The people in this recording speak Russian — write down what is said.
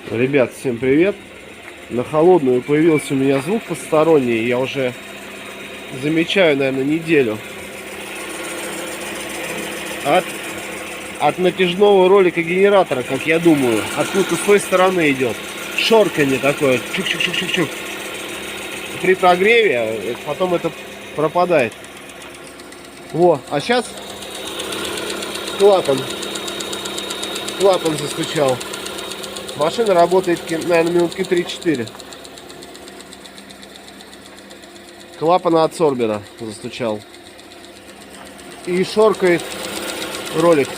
Ребят, всем привет! На холодную появился у меня звук посторонний. Я уже замечаю, наверное, неделю. От натяжного ролика генератора, как я думаю. Откуда-то с той стороны идет. Шорканье такое. Чук-чук-чук-чук-чук. При прогреве потом это пропадает. Во, а сейчас клапан застучал. Машина работает, наверное, минутки 3-4. Клапан адсорбера застучал. И шоркает ролик.